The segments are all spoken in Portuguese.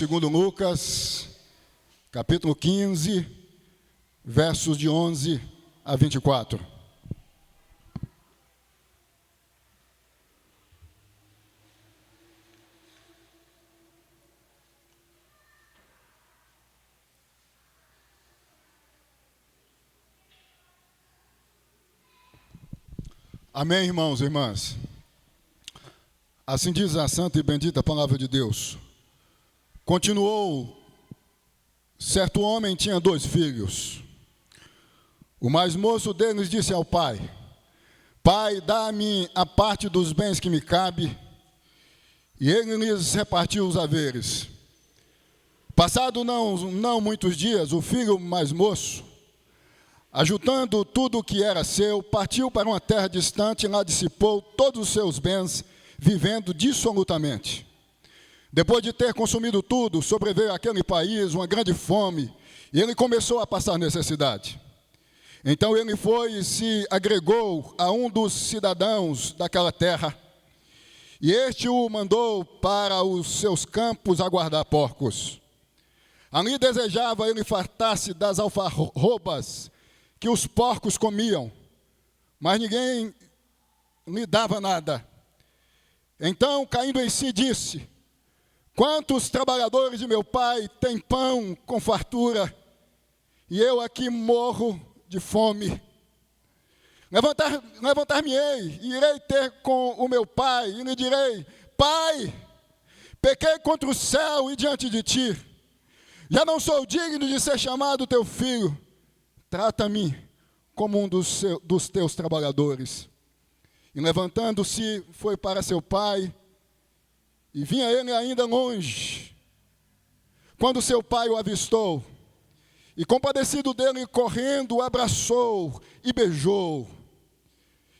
Segundo Lucas, capítulo 15, versos de 11 a 24. Amém, irmãos e irmãs. Assim diz a santa e bendita palavra de Deus. Continuou, certo homem tinha 2 filhos. O mais moço deles disse ao pai: Pai, dá-me a parte dos bens que me cabe. E ele lhes repartiu os haveres. Passado não muitos dias, o filho mais moço, ajuntando tudo o que era seu, partiu para uma terra distante e lá dissipou todos os seus bens, vivendo dissolutamente. Depois de ter consumido tudo, sobreveio àquele país uma grande fome, e ele começou a passar necessidade. Então ele foi e se agregou a um dos cidadãos daquela terra, e este o mandou para os seus campos a guardar porcos. Ali desejava ele fartar-se das alfarrobas que os porcos comiam, mas ninguém lhe dava nada. Então, caindo em si, disse: Quantos trabalhadores de meu pai têm pão com fartura, e eu aqui morro de fome. Levantar-me-ei, e irei ter com o meu pai, e lhe direi: Pai, pequei contra o céu e diante de ti. Já não sou digno de ser chamado teu filho. Trata-me como um dos teus trabalhadores. E levantando-se, foi para seu pai, e vinha ele ainda longe, quando seu pai o avistou, e compadecido dele, correndo, o abraçou e beijou.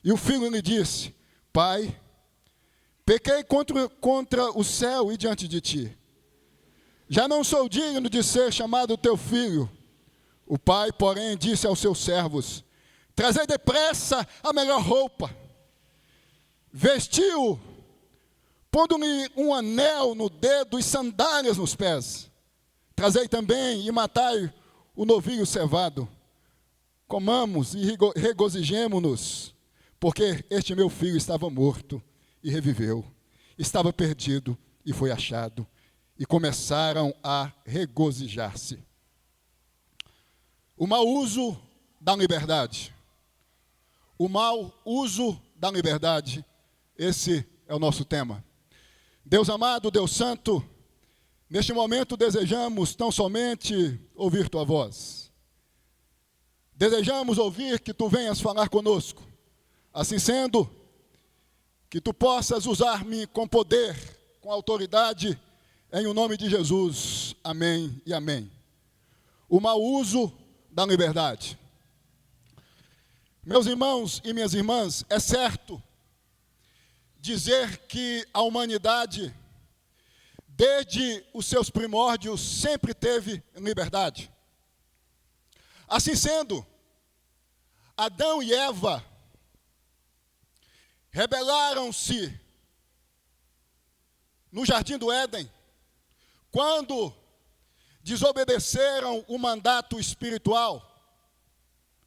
E o filho lhe disse: Pai, pequei contra o céu e diante de ti. Já não sou digno de ser chamado teu filho. O pai, porém, disse aos seus servos: Trazei depressa a melhor roupa. Vestiu, pondo-lhe um anel no dedo e sandálias nos pés. Trazei também e matai o novilho cevado. Comamos e regozijemo-nos, porque este meu filho estava morto e reviveu. Estava perdido e foi achado. E começaram a regozijar-se. O mau uso da liberdade. O mau uso da liberdade. Esse é o nosso tema. Deus amado, Deus santo, neste momento desejamos tão somente ouvir tua voz. Desejamos ouvir que tu venhas falar conosco. Assim sendo, que tu possas usar-me com poder, com autoridade, em o nome de Jesus. Amém e amém. O mau uso da liberdade. Meus irmãos e minhas irmãs, é certo dizer que a humanidade, desde os seus primórdios, sempre teve liberdade. Assim sendo, Adão e Eva rebelaram-se no jardim do Éden, quando desobedeceram o mandato espiritual,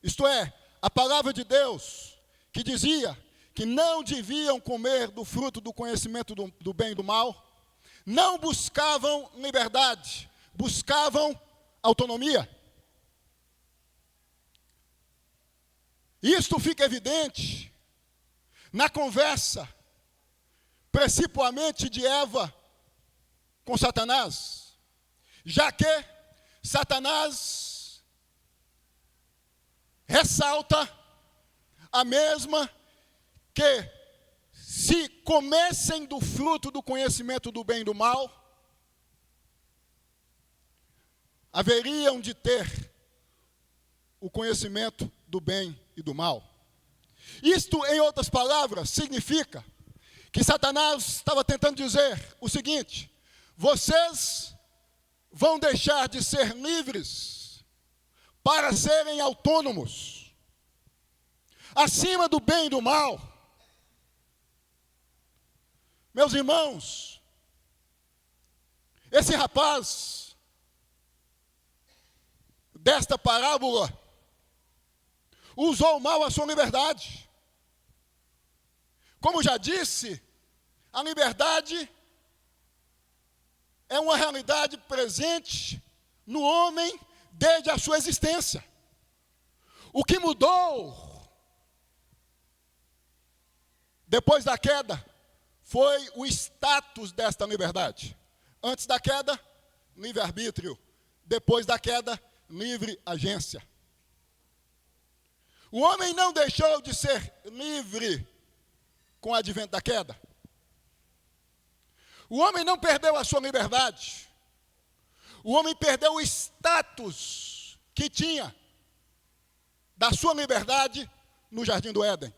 isto é, a palavra de Deus, que dizia que não deviam comer do fruto do conhecimento do bem e do mal. Não buscavam liberdade, buscavam autonomia. Isto fica evidente na conversa, principalmente de Eva com Satanás, já que Satanás ressalta a mesma que se comessem do fruto do conhecimento do bem e do mal, haveriam de ter o conhecimento do bem e do mal. Isto, em outras palavras, significa que Satanás estava tentando dizer o seguinte: vocês vão deixar de ser livres para serem autônomos, acima do bem e do mal. Meus irmãos, Esse rapaz, desta parábola, usou mal a sua liberdade. Como já disse, a liberdade é uma realidade presente no homem desde a sua existência. O que mudou depois da queda foi o status desta liberdade. Antes da queda, livre-arbítrio. Depois da queda, livre agência. O homem não deixou de ser livre com o advento da queda. O homem não perdeu a sua liberdade. O homem perdeu o status que tinha da sua liberdade no jardim do Éden.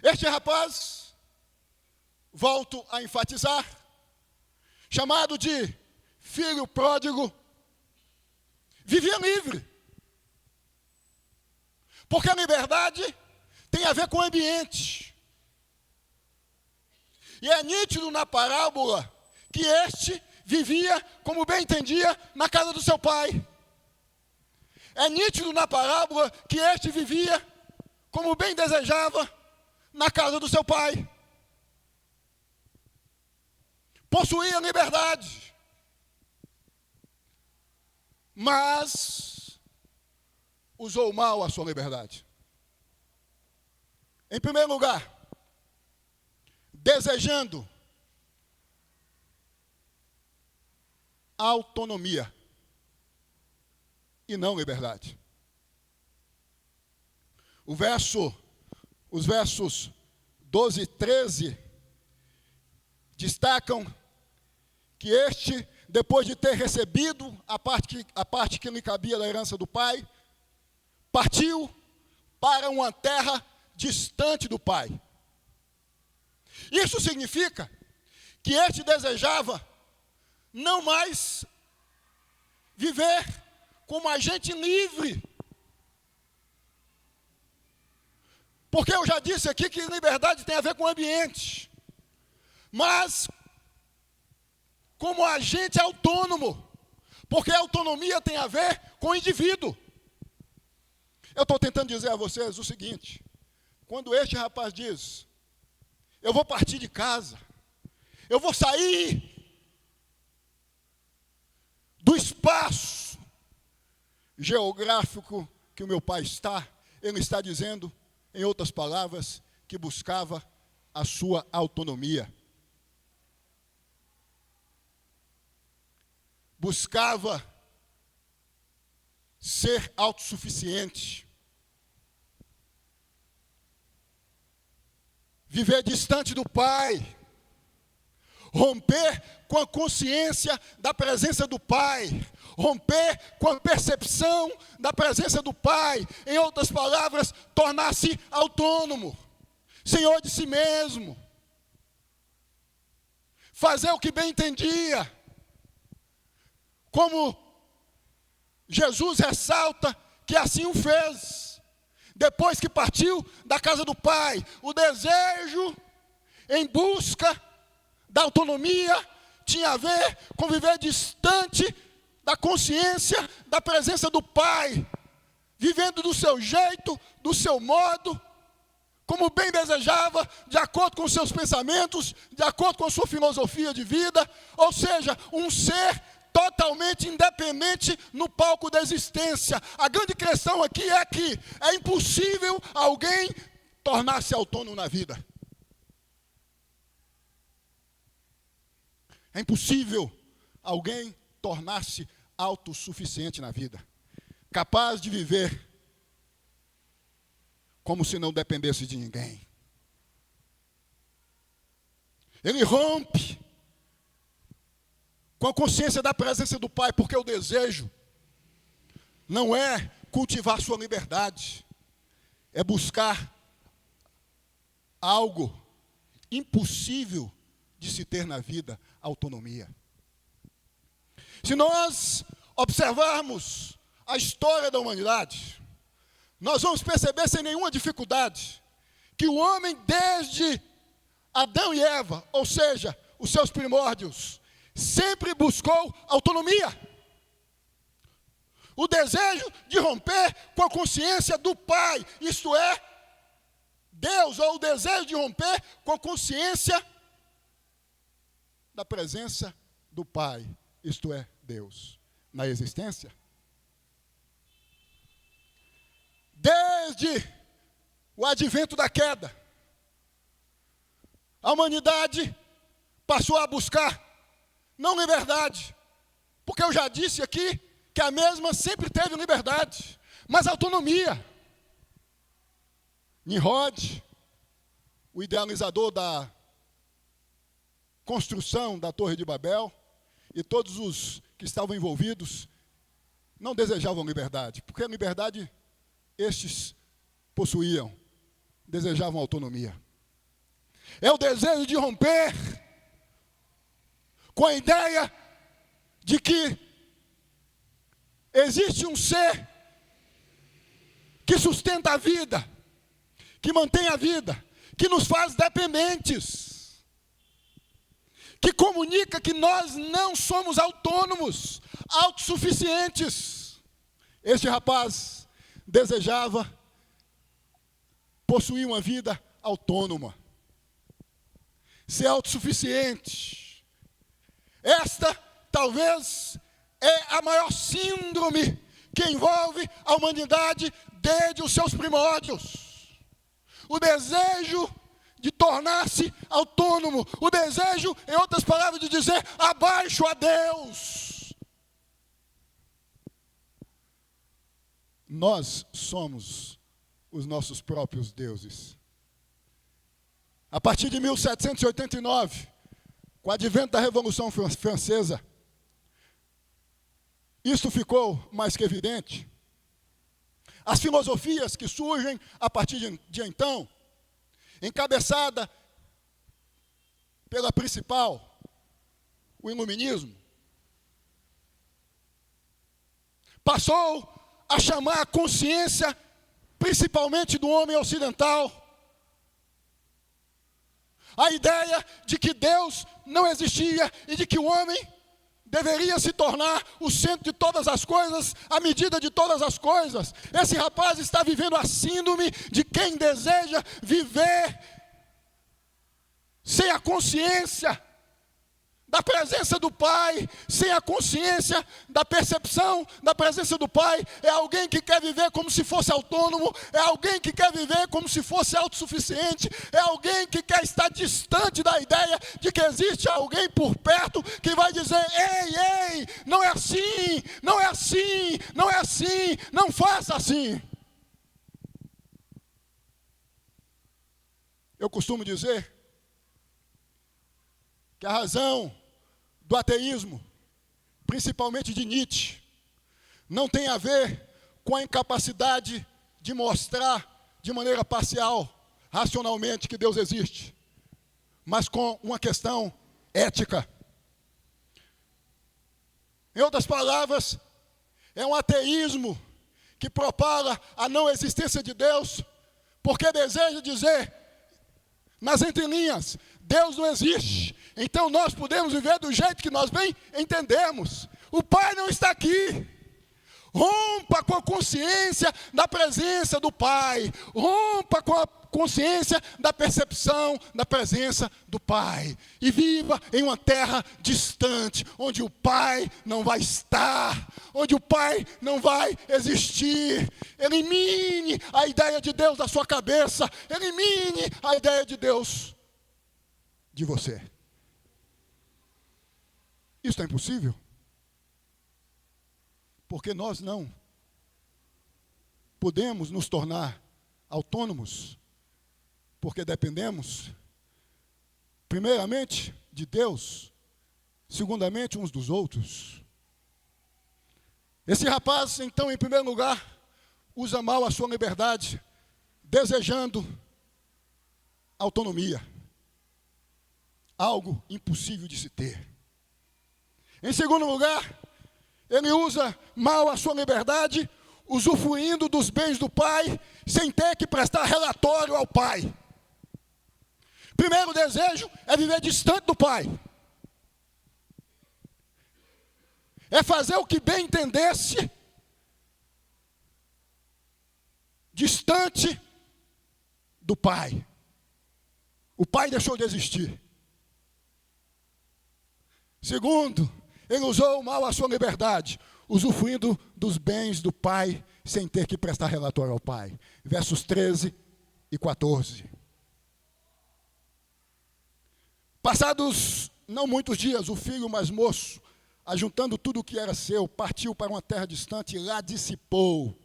Este rapaz, volto a enfatizar, chamado de filho pródigo, vivia livre. Porque a liberdade tem a ver com o ambiente. E é nítido na parábola que este vivia, como bem entendia, na casa do seu pai. É nítido na parábola que este vivia, como bem desejava, na casa do seu pai. Possuía liberdade. Mas usou mal a sua liberdade. Em primeiro lugar, desejando autonomia e não liberdade. Os versos 12 e 13 destacam que este, depois de ter recebido a parte que lhe cabia da herança do pai, partiu para uma terra distante do pai. Isso significa que este desejava não mais viver como agente livre. Porque eu já disse aqui que liberdade tem a ver com o ambiente. Mas como agente autônomo. Porque a autonomia tem a ver com o indivíduo. Eu estou tentando dizer a vocês o seguinte. Quando este rapaz diz, eu vou partir de casa, eu vou sair do espaço geográfico que o meu pai está, ele está dizendo, em outras palavras, que buscava a sua autonomia. Buscava ser autossuficiente. Viver distante do pai. Romper com a consciência da presença do pai. Romper com a percepção da presença do pai. Em outras palavras, tornar-se autônomo. Senhor de si mesmo. Fazer o que bem entendia. Como Jesus ressalta que assim o fez. Depois que partiu da casa do pai, o desejo em busca da autonomia tinha a ver com viver distante da consciência da presença do pai, vivendo do seu jeito, do seu modo, como bem desejava, de acordo com os seus pensamentos, de acordo com a sua filosofia de vida, ou seja, um ser totalmente independente no palco da existência. A grande questão aqui é que é impossível alguém tornar-se autônomo na vida. É impossível alguém tornar-se autossuficiente na vida. Capaz de viver como se não dependesse de ninguém. Ele rompe com a consciência da presença do pai, porque o desejo não é cultivar sua liberdade, é buscar algo impossível de se ter na vida, autonomia. Se nós observarmos a história da humanidade, nós vamos perceber sem nenhuma dificuldade que o homem desde Adão e Eva, ou seja, os seus primórdios, sempre buscou autonomia. O desejo de romper com a consciência do pai, isto é, Deus, ou o desejo de romper com a consciência da presença do pai, isto é, Deus, na existência. Desde o advento da queda, a humanidade passou a buscar, não liberdade, porque eu já disse aqui que a mesma sempre teve liberdade, mas autonomia. Nimrod, o idealizador da construção da Torre de Babel, e todos os que estavam envolvidos, não desejavam liberdade, porque a liberdade estes possuíam, desejavam autonomia. É o desejo de romper com a ideia de que existe um ser que sustenta a vida, que mantém a vida, que nos faz dependentes, que comunica que nós não somos autônomos, autossuficientes. Este rapaz desejava possuir uma vida autônoma, ser autossuficiente. Esta, talvez, é a maior síndrome que envolve a humanidade desde os seus primórdios. O desejo de tornar-se autônomo, o desejo, em outras palavras, de dizer abaixo a Deus. Nós somos os nossos próprios deuses. A partir de 1789, com o advento da Revolução Francesa, isso ficou mais que evidente. As filosofias que surgem a partir de então, encabeçada pela principal, o iluminismo, passou a chamar a consciência, principalmente do homem ocidental, a ideia de que Deus não existia e de que o homem deveria se tornar o centro de todas as coisas, a medida de todas as coisas. Esse rapaz está vivendo a síndrome de quem deseja viver sem a consciência da presença do Pai, sem a consciência da percepção da presença do Pai. É alguém que quer viver como se fosse autônomo, é alguém que quer viver como se fosse autossuficiente, é alguém que quer estar distante da ideia de que existe alguém por perto que vai dizer: ei, não é assim, não é assim, não é assim, não faça assim. Eu costumo dizer que a razão do ateísmo, principalmente de Nietzsche, não tem a ver com a incapacidade de mostrar de maneira parcial, racionalmente, que Deus existe, mas com uma questão ética. Em outras palavras, é um ateísmo que propaga a não existência de Deus, porque deseja dizer, nas entrelinhas, Deus não existe, então nós podemos viver do jeito que nós bem entendemos. O Pai não está aqui. Rompa com a consciência da presença do Pai. Rompa com a consciência da percepção da presença do Pai. E viva em uma terra distante, onde o Pai não vai estar, onde o Pai não vai existir. Elimine a ideia de Deus da sua cabeça. Elimine a ideia de Deus de você. Isso é impossível, porque nós não podemos nos tornar autônomos, porque dependemos, primeiramente, de Deus, segundamente, uns dos outros. Esse rapaz, então, em primeiro lugar, usa mal a sua liberdade, desejando autonomia, algo impossível de se ter. Em segundo lugar, ele usa mal a sua liberdade, usufruindo dos bens do Pai, sem ter que prestar relatório ao Pai. Primeiro desejo é viver distante do Pai. é fazer o que bem entendesse, distante do Pai. O Pai deixou de existir. Segundo, ele usou mal a sua liberdade, usufruindo dos bens do Pai, sem ter que prestar relatório ao Pai. Versos 13 e 14. Passados não muitos dias, o filho mais moço, ajuntando tudo o que era seu, partiu para uma terra distante e lá dissipou,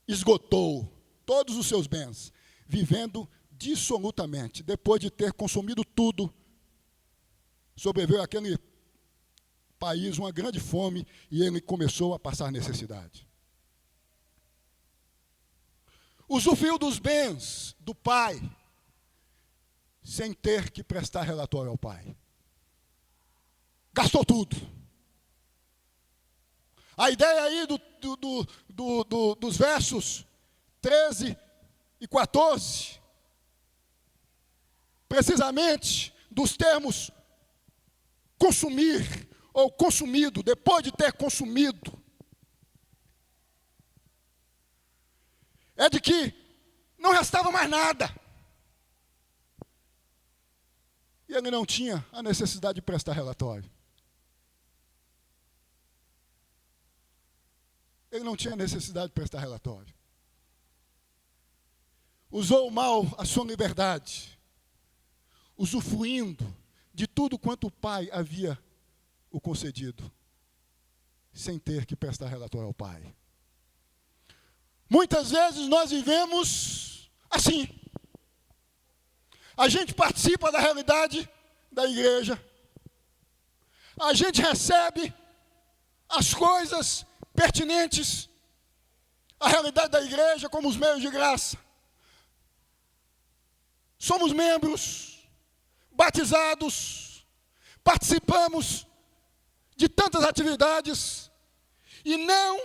esgotou todos os seus bens, vivendo dissolutamente. Depois de ter consumido tudo, sobreveio àquele país uma grande fome e ele começou a passar necessidade. Usufruiu dos bens do pai, sem ter que prestar relatório ao pai. Gastou tudo. A ideia aí dos versos 13 e 14, precisamente dos termos consumir ou consumido, depois de ter consumido, é de que não restava mais nada. E ele não tinha a necessidade de prestar relatório. Ele não tinha necessidade de prestar relatório. Usou mal a sua liberdade, usufruindo de tudo quanto o pai havia o concedido, sem ter que prestar relatório ao pai. Muitas vezes nós vivemos assim. A gente participa da realidade da igreja. A gente recebe as coisas pertinentes à realidade da igreja como os meios de graça. Somos membros, batizados, participamos de tantas atividades e não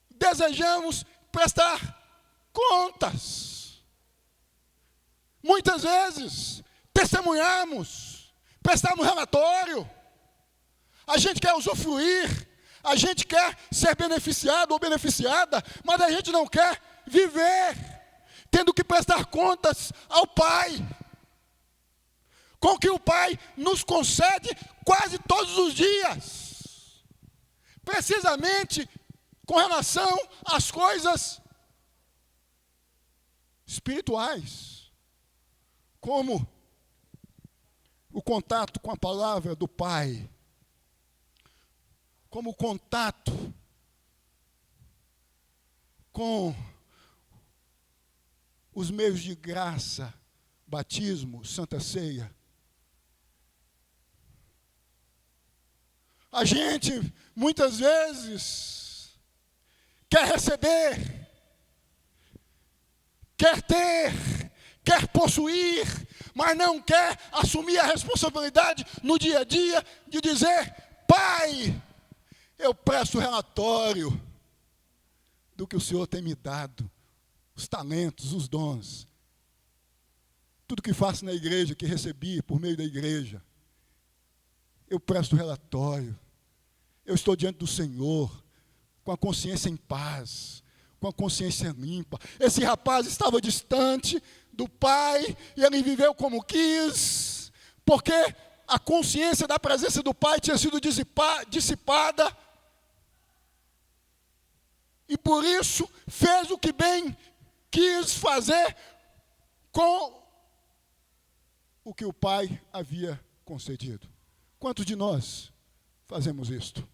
desejamos prestar contas. Muitas vezes testemunhamos, prestamos relatório, a gente quer usufruir, a gente quer ser beneficiado ou beneficiada, mas a gente não quer viver, tendo que prestar contas ao Pai, com o que o Pai nos concede quase todos os dias, precisamente com relação às coisas espirituais, como o contato com a palavra do Pai, como o contato com os meios de graça, batismo, Santa Ceia. A gente, muitas vezes, quer receber, quer ter, quer possuir, mas não quer assumir a responsabilidade no dia a dia de dizer: Pai, eu presto relatório do que o Senhor tem me dado, os talentos, os dons, tudo que faço na igreja, que recebi por meio da igreja, eu presto relatório. Eu estou diante do Senhor, com a consciência em paz, com a consciência limpa. Esse rapaz estava distante do pai, e ele viveu como quis, porque a consciência da presença do pai tinha sido dissipada, e por isso fez o que bem quis fazer com o que o pai havia concedido. Quantos de nós fazemos isto?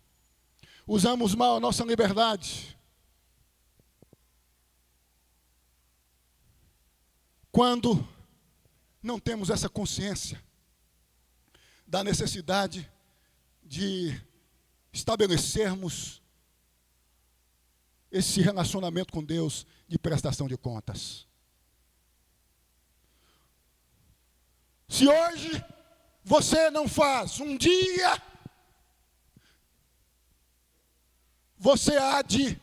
Usamos mal a nossa liberdade. Quando não temos essa consciência da necessidade de estabelecermos esse relacionamento com Deus de prestação de contas. Se hoje você não faz, um dia você há de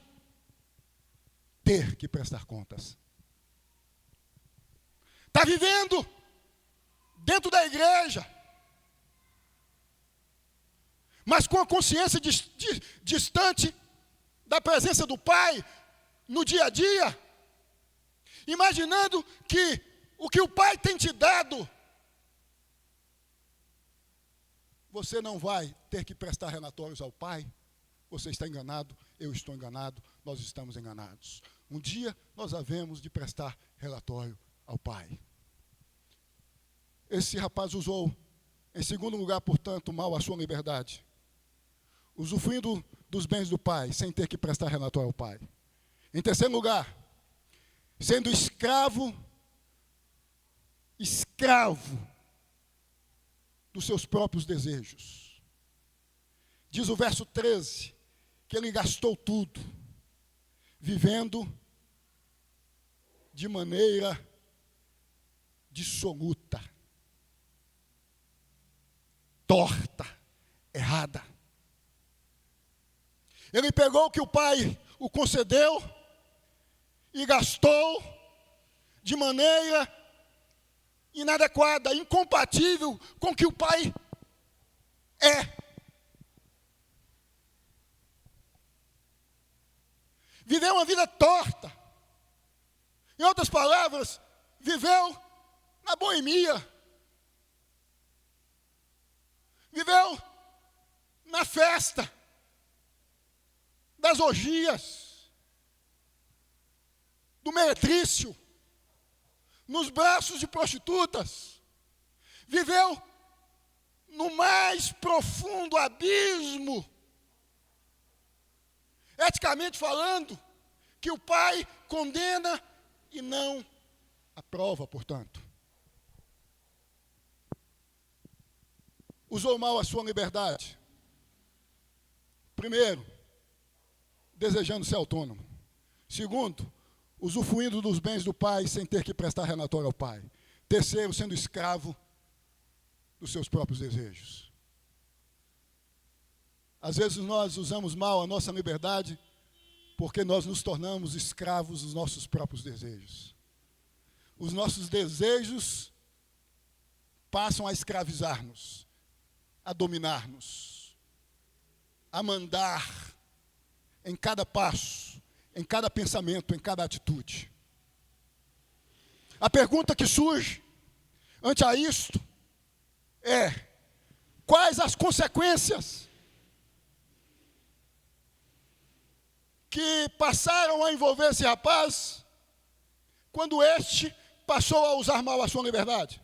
ter que prestar contas. Está vivendo dentro da igreja, mas com a consciência distante da presença do Pai no dia a dia, imaginando que o que o Pai tem te dado, você não vai ter que prestar relatórios ao Pai. Você está enganado, eu estou enganado, nós estamos enganados. Um dia nós havemos de prestar relatório ao Pai. Esse rapaz usou, em segundo lugar, portanto, mal a sua liberdade, usufruindo dos bens do Pai, sem ter que prestar relatório ao Pai. Em terceiro lugar, sendo escravo dos seus próprios desejos. Diz o verso 13, que ele gastou tudo, vivendo de maneira dissoluta, torta, errada. Ele pegou o que o Pai o concedeu e gastou de maneira inadequada, incompatível com o que o Pai é. Viveu uma vida torta. Em outras palavras, viveu na boemia. Viveu na festa das orgias, do meretrício, nos braços de prostitutas. Viveu no mais profundo abismo, eticamente falando, que o Pai condena e não aprova, portanto. Usou mal a sua liberdade. Primeiro, desejando ser autônomo. Segundo, usufruindo dos bens do Pai sem ter que prestar relatório ao Pai. Terceiro, sendo escravo dos seus próprios desejos. Às vezes nós usamos mal a nossa liberdade porque nós nos tornamos escravos dos nossos próprios desejos. Os nossos desejos passam a escravizar-nos, a dominar-nos, a mandar em cada passo, em cada pensamento, em cada atitude. A pergunta que surge ante a isto é: quais as consequências que passaram a envolver esse rapaz quando este passou a usar mal a sua liberdade?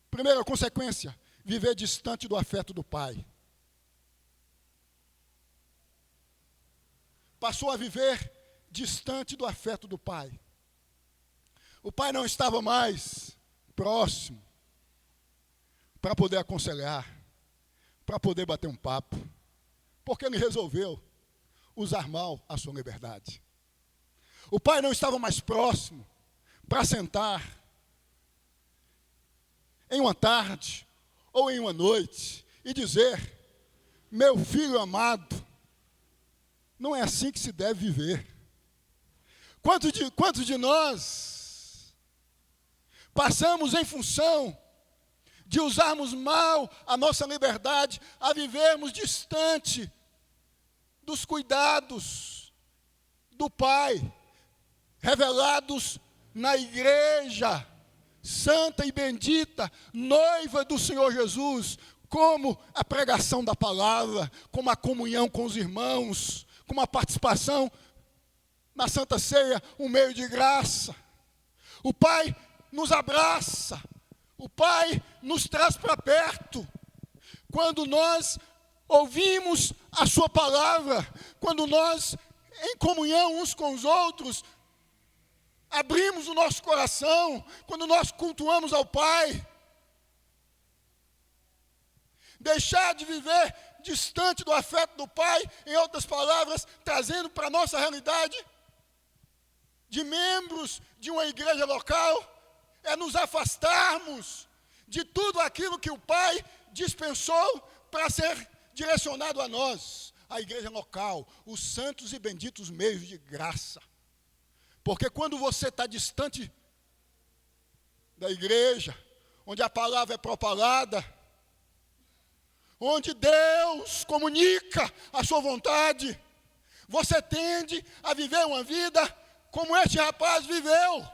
Primeira consequência: viver distante do afeto do Pai. Passou a viver distante do afeto do Pai. O Pai não estava mais próximo para poder aconselhar, para poder bater um papo, porque ele resolveu usar mal a sua liberdade. O Pai não estava mais próximo para sentar em uma tarde ou em uma noite e dizer: meu filho amado, não é assim que se deve viver. Quantos de nós passamos em função de usarmos mal a nossa liberdade, a vivermos distante dos cuidados do Pai, revelados na igreja santa e bendita, noiva do Senhor Jesus, como a pregação da palavra, como a comunhão com os irmãos, como a participação na Santa Ceia, um meio de graça. O Pai nos abraça, o Pai nos traz para perto. Quando nós ouvimos a sua palavra, quando nós, em comunhão uns com os outros, abrimos o nosso coração, quando nós cultuamos ao Pai. Deixar de viver distante do afeto do Pai, em outras palavras, trazendo para a nossa realidade de membros de uma igreja local, é nos afastarmos de tudo aquilo que o Pai dispensou para ser direcionado a nós, a igreja local, os santos e benditos meios de graça. Porque quando você está distante da igreja, onde a palavra é propalada, onde Deus comunica a sua vontade, você tende a viver uma vida como este rapaz viveu.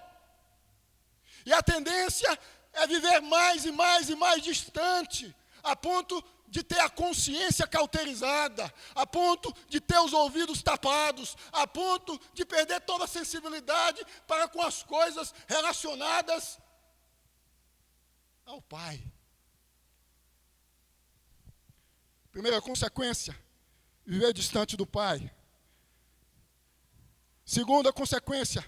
E a tendência é viver mais e mais e mais distante, a ponto de ter a consciência cauterizada, a ponto de ter os ouvidos tapados, a ponto de perder toda a sensibilidade para com as coisas relacionadas ao Pai. Primeira consequência, viver distante do Pai. Segunda consequência,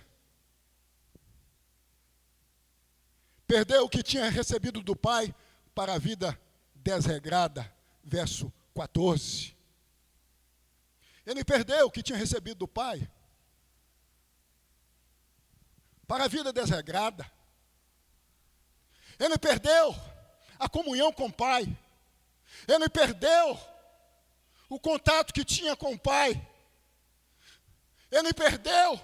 perder o que tinha recebido do Pai para a vida desregrada. Verso 14. Ele perdeu o que tinha recebido do Pai para a vida desregrada. Ele perdeu a comunhão com o Pai. Ele perdeu o contato que tinha com o Pai. Ele perdeu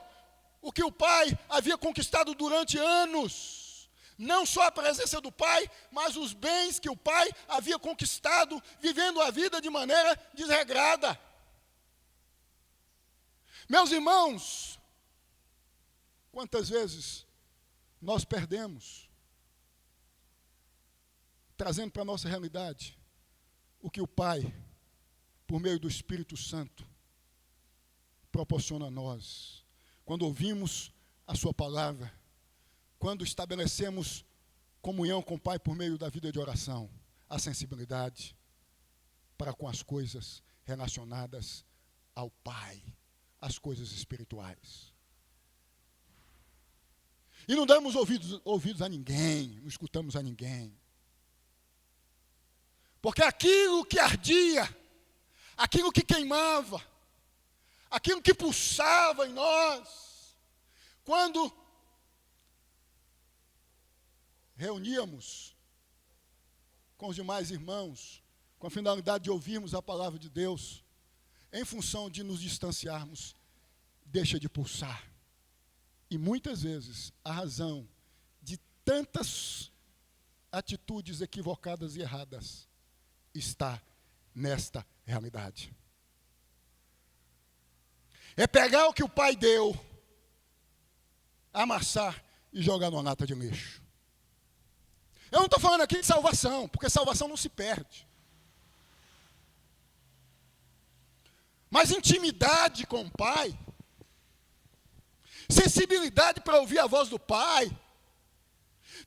o que o Pai havia conquistado durante anos. Não só a presença do Pai, mas os bens que o Pai havia conquistado, vivendo a vida de maneira desregrada. Meus irmãos, quantas vezes nós perdemos, trazendo para a nossa realidade, o que o Pai, por meio do Espírito Santo, proporciona a nós. Quando ouvimos a sua palavra, quando estabelecemos comunhão com o Pai por meio da vida de oração, a sensibilidade para com as coisas relacionadas ao Pai, as coisas espirituais. E não damos ouvidos a ninguém, não escutamos a ninguém. Porque aquilo que ardia, aquilo que queimava, aquilo que pulsava em nós, quando reuníamos com os demais irmãos, com a finalidade de ouvirmos a palavra de Deus, em função de nos distanciarmos, deixa de pulsar. E muitas vezes a razão de tantas atitudes equivocadas e erradas está nesta realidade. É pegar o que o Pai deu, amassar e jogar numa lata de lixo. Eu não estou falando aqui de salvação, porque salvação não se perde. Mas intimidade com o Pai, sensibilidade para ouvir a voz do Pai,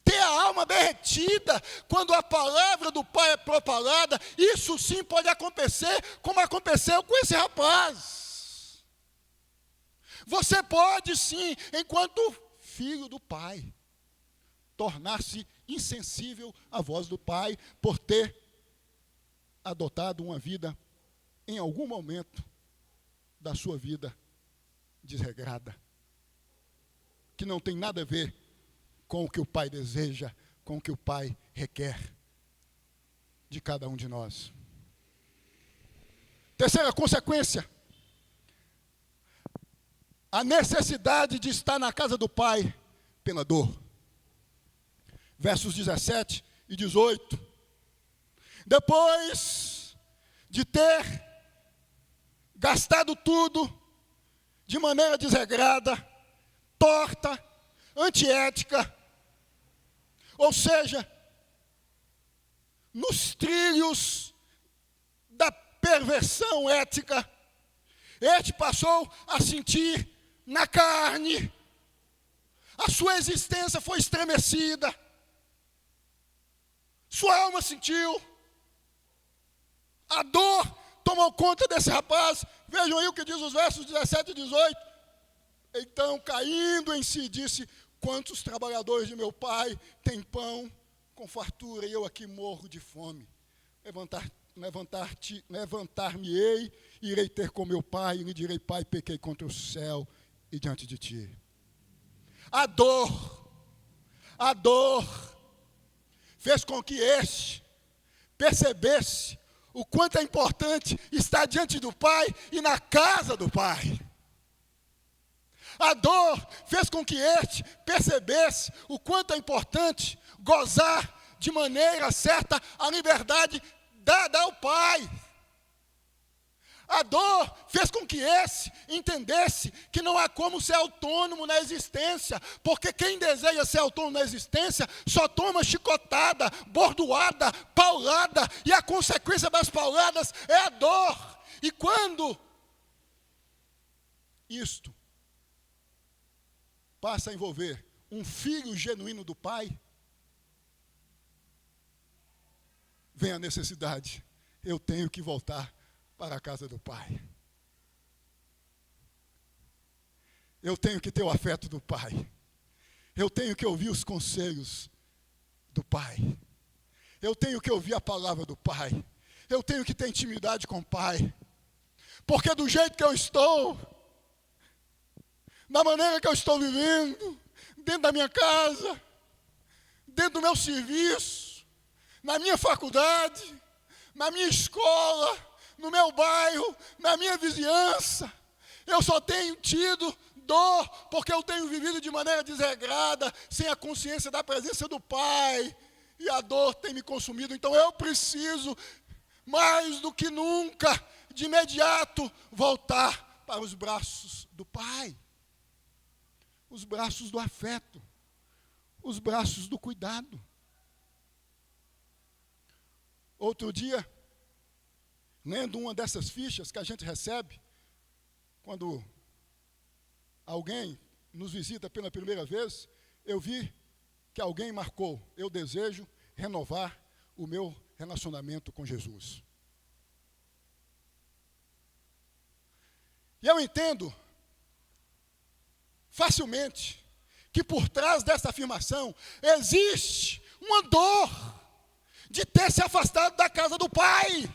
ter a alma derretida quando a palavra do Pai é propalada, isso sim pode acontecer, como aconteceu com esse rapaz. Você pode sim, enquanto filho do Pai, tornar-se insensível à voz do Pai, por ter adotado uma vida, em algum momento da sua vida, desregrada, que não tem nada a ver com o que o Pai deseja, com o que o Pai requer de cada um de nós. Terceira consequência, a necessidade de estar na casa do Pai pela dor. Versos 17 e 18. Depois de ter gastado tudo de maneira desregrada, torta, antiética, ou seja, nos trilhos da perversão ética, este passou a sentir na carne, a sua existência foi estremecida, sua alma sentiu, a dor tomou conta desse rapaz. Vejam aí o que diz os versos 17 e 18. Então, caindo em si, disse: quantos trabalhadores de meu pai têm pão com fartura, e eu aqui morro de fome. Levantar-me-ei, irei ter com meu pai, e lhe direi: Pai, pequei contra o céu e diante de ti. A dor fez com que este percebesse o quanto é importante estar diante do Pai e na casa do Pai. A dor fez com que este percebesse o quanto é importante gozar de maneira certa a liberdade dada ao Pai. A dor fez com que esse entendesse que não há como ser autônomo na existência, porque quem deseja ser autônomo na existência só toma chicotada, bordoada, paulada, e a consequência das pauladas é a dor. E quando isto passa a envolver um filho genuíno do Pai, vem a necessidade, eu tenho que voltar para a casa do Pai. Eu tenho que ter o afeto do Pai. Eu tenho que ouvir os conselhos do Pai. Eu tenho que ouvir a palavra do Pai. Eu tenho que ter intimidade com o Pai. Porque do jeito que eu estou, da maneira que eu estou vivendo, dentro da minha casa, dentro do meu serviço, na minha faculdade, na minha escola, no meu bairro, na minha vizinhança, eu só tenho tido dor, porque eu tenho vivido de maneira desregrada, sem a consciência da presença do Pai, e a dor tem me consumido. Então eu preciso, mais do que nunca, de imediato, voltar para os braços do Pai, os braços do afeto, os braços do cuidado. Outro dia, lendo uma dessas fichas que a gente recebe, quando alguém nos visita pela primeira vez, eu vi que alguém marcou: eu desejo renovar o meu relacionamento com Jesus. E eu entendo facilmente que por trás dessa afirmação existe uma dor de ter se afastado da casa do Pai,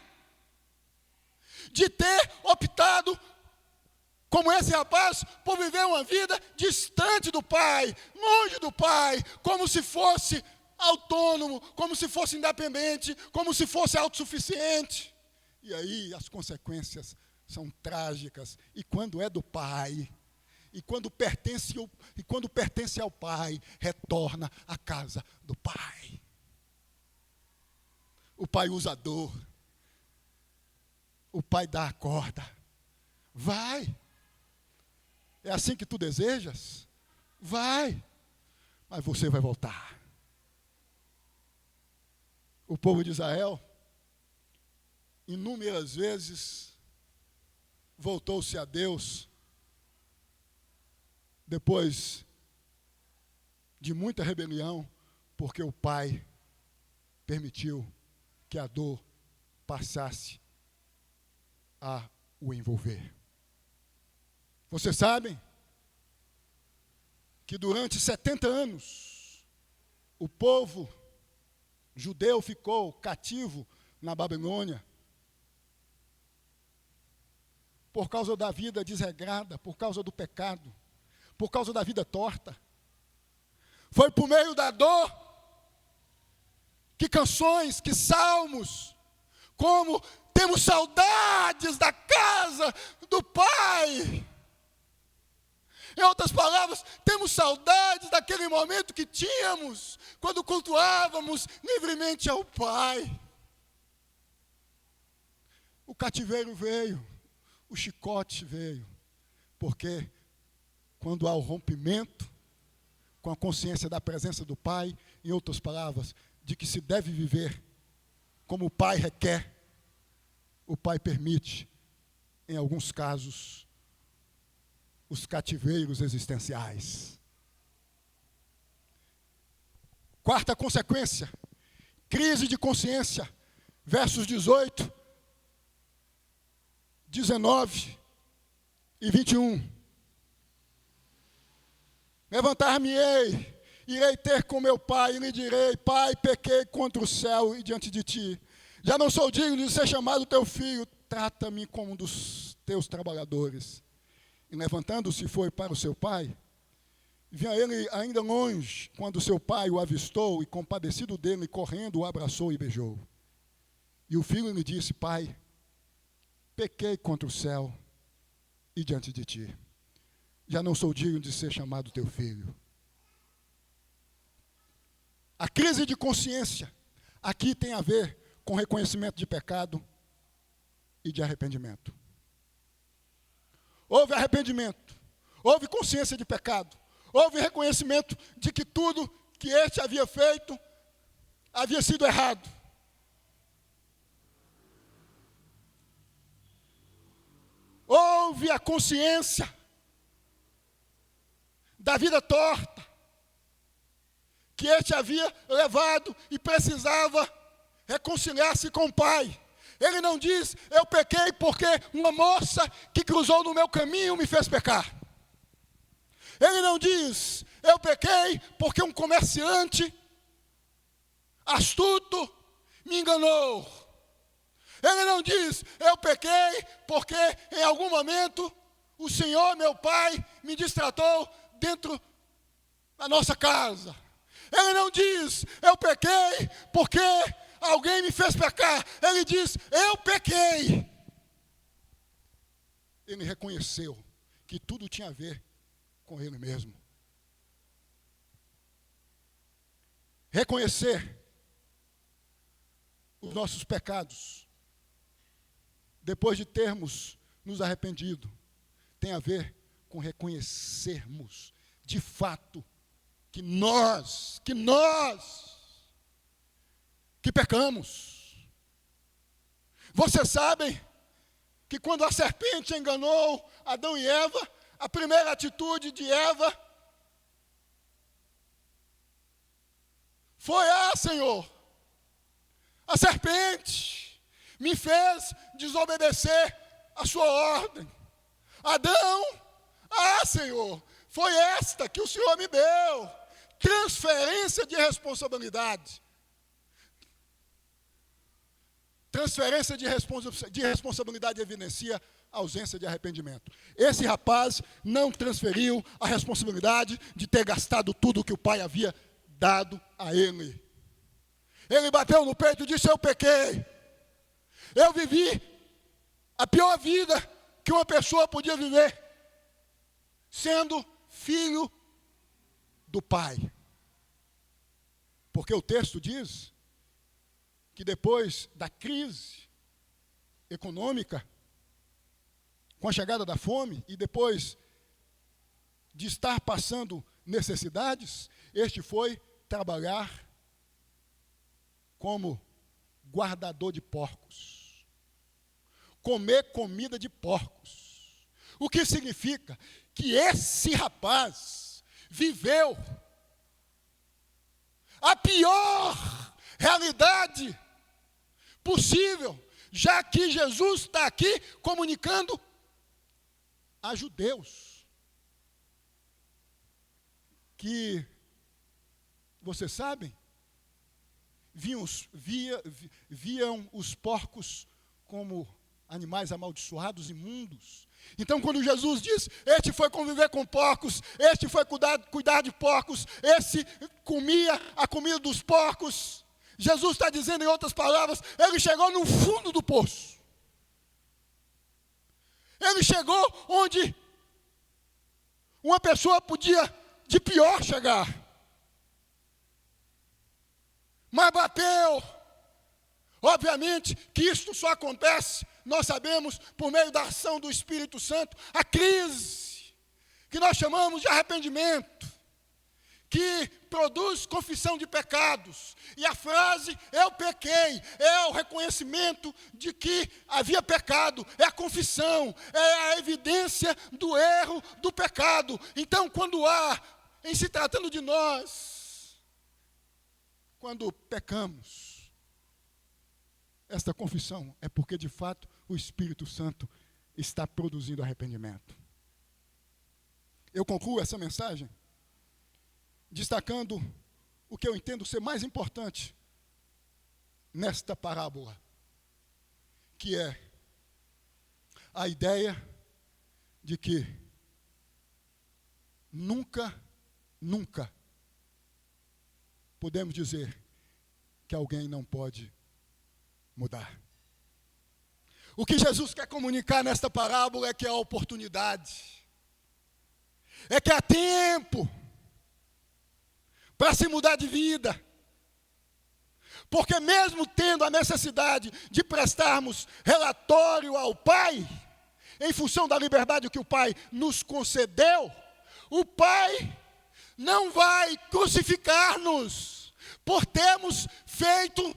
de ter optado, como esse rapaz, por viver uma vida distante do Pai, longe do Pai, como se fosse autônomo, como se fosse independente, como se fosse autossuficiente. E aí as consequências são trágicas. E quando é do Pai, e quando pertence ao Pai, retorna à casa do Pai. O Pai usa a dor. O Pai dá a corda. Vai. É assim que tu desejas? Vai. Mas você vai voltar. O povo de Israel, inúmeras vezes, voltou-se a Deus, depois de muita rebelião, porque o Pai permitiu que a dor passasse a o envolver. Vocês sabem que durante 70 anos, o povo judeu ficou cativo na Babilônia, por causa da vida desregrada, por causa do pecado, por causa da vida torta. Foi por meio da dor que canções, que salmos, como temos saudades da casa do Pai. Em outras palavras, temos saudades daquele momento que tínhamos quando cultuávamos livremente ao Pai. O cativeiro veio, o chicote veio, porque quando há o rompimento com a consciência da presença do Pai, em outras palavras, de que se deve viver como o Pai requer, o Pai permite, em alguns casos, os cativeiros existenciais. Quarta consequência, crise de consciência, versos 18, 19 e 21. Levantar-me-ei, irei ter com meu pai e lhe direi: Pai, pequei contra o céu e diante de ti. Já não sou digno de ser chamado teu filho, trata-me como um dos teus trabalhadores. E levantando-se foi para o seu pai. Vinha ele ainda longe, quando seu pai o avistou, e compadecido dele, correndo, o abraçou e beijou. E o filho lhe disse: Pai, pequei contra o céu e diante de ti. Já não sou digno de ser chamado teu filho. A crise de consciência aqui tem a ver com reconhecimento de pecado e de arrependimento. Houve arrependimento, houve consciência de pecado, houve reconhecimento de que tudo que este havia feito havia sido errado. Houve a consciência da vida torta que este havia levado e precisava reconciliar-se com o Pai. Ele não diz, eu pequei porque uma moça que cruzou no meu caminho me fez pecar. Ele não diz, eu pequei porque um comerciante astuto me enganou. Ele não diz, eu pequei porque em algum momento o Senhor, meu Pai, me distratou dentro da nossa casa. Ele não diz, eu pequei porque alguém me fez pecar. Ele diz, eu pequei. Ele reconheceu que tudo tinha a ver com ele mesmo. Reconhecer os nossos pecados, depois de termos nos arrependido, tem a ver com reconhecermos, de fato, que nós pecamos. Vocês sabem que quando a serpente enganou Adão e Eva, a primeira atitude de Eva foi, Senhor, a serpente me fez desobedecer a sua ordem. Adão, Senhor, foi esta que o Senhor me deu. Transferência de responsabilidade. Transferência de responsabilidade evidencia a ausência de arrependimento. Esse rapaz não transferiu a responsabilidade de ter gastado tudo que o pai havia dado a ele. Ele bateu no peito e disse, eu pequei. Eu vivi a pior vida que uma pessoa podia viver, sendo filho do pai. Porque o texto diz que depois da crise econômica, com a chegada da fome, e depois de estar passando necessidades, este foi trabalhar como guardador de porcos, comer comida de porcos. O que significa que esse rapaz viveu a pior realidade possível, já que Jesus está aqui comunicando a judeus que, vocês sabem, viam os porcos como animais amaldiçoados, imundos. Então, quando Jesus diz, este foi conviver com porcos, este foi cuidar de porcos, esse comia a comida dos porcos, Jesus está dizendo, em outras palavras, ele chegou no fundo do poço. Ele chegou onde uma pessoa podia de pior chegar. Mas bateu. Obviamente que isso só acontece, nós sabemos, por meio da ação do Espírito Santo, a crise, que nós chamamos de arrependimento, que produz confissão de pecados. E a frase, eu pequei, é o reconhecimento de que havia pecado, é a confissão, é a evidência do erro, do pecado. Então, quando há, em se tratando de nós, quando pecamos, esta confissão é porque, de fato, o Espírito Santo está produzindo arrependimento. Eu concluo essa mensagem destacando o que eu entendo ser mais importante nesta parábola, que é a ideia de que nunca podemos dizer que alguém não pode mudar. O que Jesus quer comunicar nesta parábola é que há oportunidade, é que há tempo para se mudar de vida, Porque mesmo tendo a necessidade de prestarmos relatório ao Pai, em função da liberdade que o Pai nos concedeu, o Pai não vai crucificar-nos por termos feito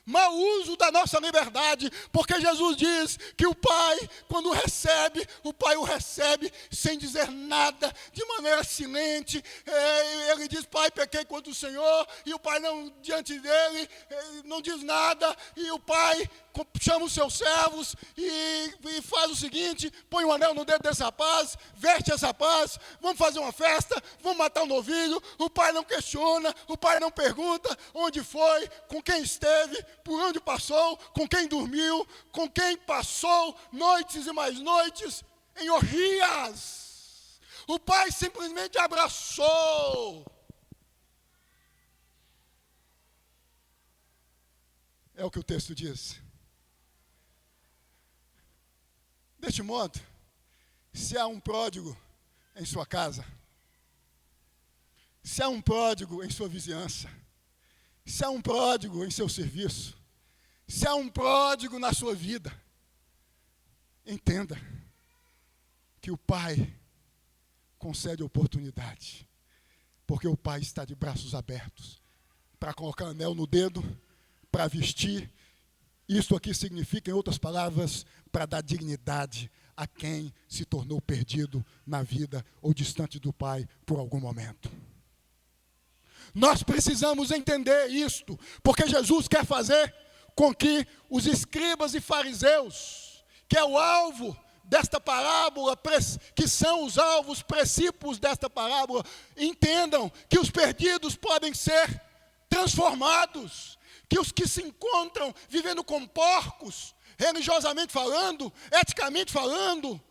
mau uso da nossa liberdade, porque Jesus diz que o Pai, quando recebe, o Pai o recebe sem dizer nada, de maneira silente. Ele diz: Pai, pequei contra o Senhor, e o Pai não, diante dele, não diz nada, e o Pai chama os seus servos e faz o seguinte: põe um anel no dedo desse rapaz, veste esse rapaz, vamos fazer uma festa, vamos matar um novilho. O Pai não questiona, o Pai não pergunta onde foi, com quem esteve, por onde passou, com quem dormiu, com quem passou noites e mais noites em orgias. O Pai simplesmente abraçou. É o que o texto diz. Deste modo, se há um pródigo em sua casa, se há um pródigo em sua vizinhança, se há um pródigo em seu serviço, se há um pródigo na sua vida, entenda que o Pai concede oportunidade, porque o Pai está de braços abertos para colocar anel no dedo, para vestir. Isso aqui significa, em outras palavras, para dar dignidade a quem se tornou perdido na vida ou distante do Pai por algum momento. Nós precisamos entender isto, porque Jesus quer fazer com que os escribas e fariseus, que é o alvo desta parábola, que são os alvos precípios desta parábola, entendam que os perdidos podem ser transformados, que os que se encontram vivendo como porcos, religiosamente falando, eticamente falando,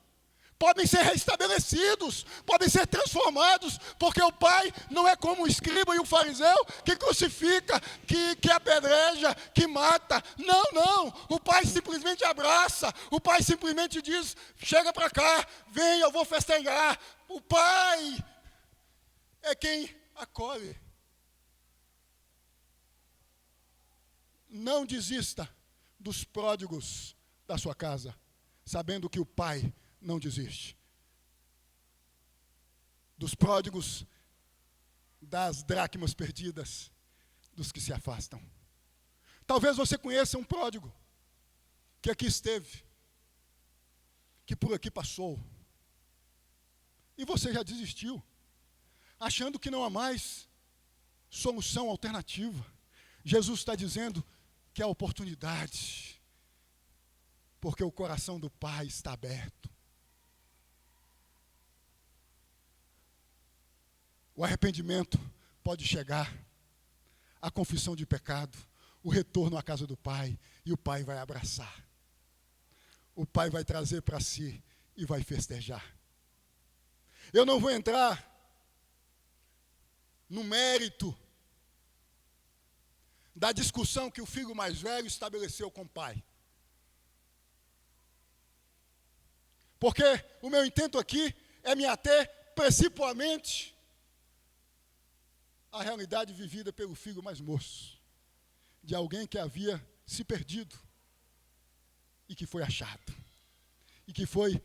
podem ser restabelecidos, podem ser transformados, porque o Pai não é como o escriba e o fariseu, que crucifica, que apedreja, que mata. Não, não, o Pai simplesmente abraça, o Pai simplesmente diz: chega para cá, vem, eu vou festejar. O Pai é quem acolhe. Não desista dos pródigos da sua casa, sabendo que o Pai não desiste. Dos pródigos, das dracmas perdidas, dos que se afastam. Talvez você conheça um pródigo que aqui esteve, que por aqui passou, e você já desistiu, achando que não há mais solução alternativa. Jesus está dizendo que é oportunidade, porque o coração do Pai está aberto. O arrependimento pode chegar, a confissão de pecado, o retorno à casa do Pai, e o Pai vai abraçar. O Pai vai trazer para si e vai festejar. Eu não vou entrar no mérito da discussão que o filho mais velho estabeleceu com o pai. Porque o meu intento aqui é me ater principalmente à realidade vivida pelo filho mais moço, de alguém que havia se perdido e que foi achado, e que foi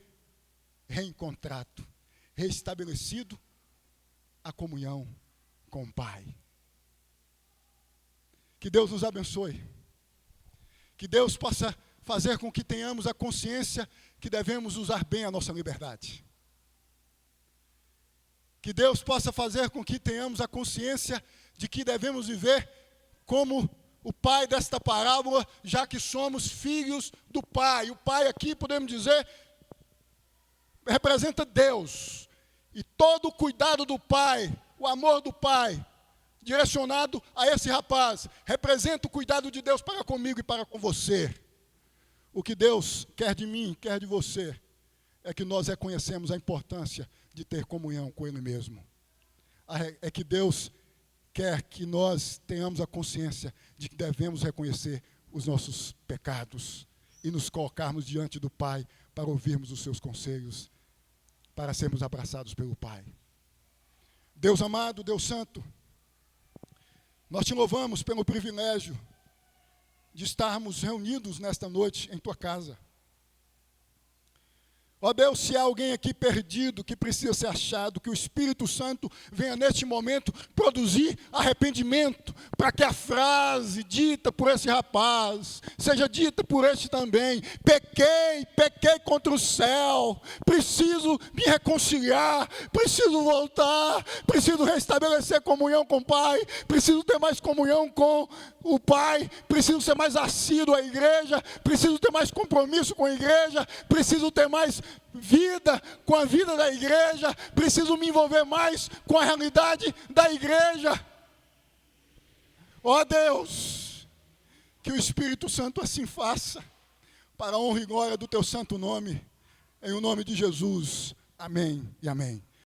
reencontrado, restabelecido a comunhão com o Pai. Que Deus nos abençoe. Que Deus possa fazer com que tenhamos a consciência que devemos usar bem a nossa liberdade. Que Deus possa fazer com que tenhamos a consciência de que devemos viver como o pai desta parábola, já que somos filhos do Pai. O Pai aqui, podemos dizer, representa Deus. E todo o cuidado do Pai, o amor do Pai, direcionado a esse rapaz, representa o cuidado de Deus para comigo e para com você. O que Deus quer de mim, quer de você, é que nós reconhecemos a importância de ter comunhão com Ele mesmo. É que Deus quer que nós tenhamos a consciência de que devemos reconhecer os nossos pecados e nos colocarmos diante do Pai para ouvirmos os seus conselhos, para sermos abraçados pelo Pai. Deus amado, Deus santo, nós te louvamos pelo privilégio de estarmos reunidos nesta noite em tua casa. Ó Deus, se há alguém aqui perdido, que precisa ser achado, que o Espírito Santo venha neste momento produzir arrependimento, para que a frase dita por esse rapaz, seja dita por este também: pequei contra o céu, preciso me reconciliar, preciso voltar, preciso restabelecer comunhão com o Pai, preciso ter mais comunhão com o Pai, preciso ser mais assíduo à igreja, preciso ter mais compromisso com a igreja, preciso ter mais vida com a vida da igreja, preciso me envolver mais com a realidade da igreja. Ó Deus, que o Espírito Santo assim faça, para a honra e glória do teu santo nome, em o nome de Jesus. Amém e amém.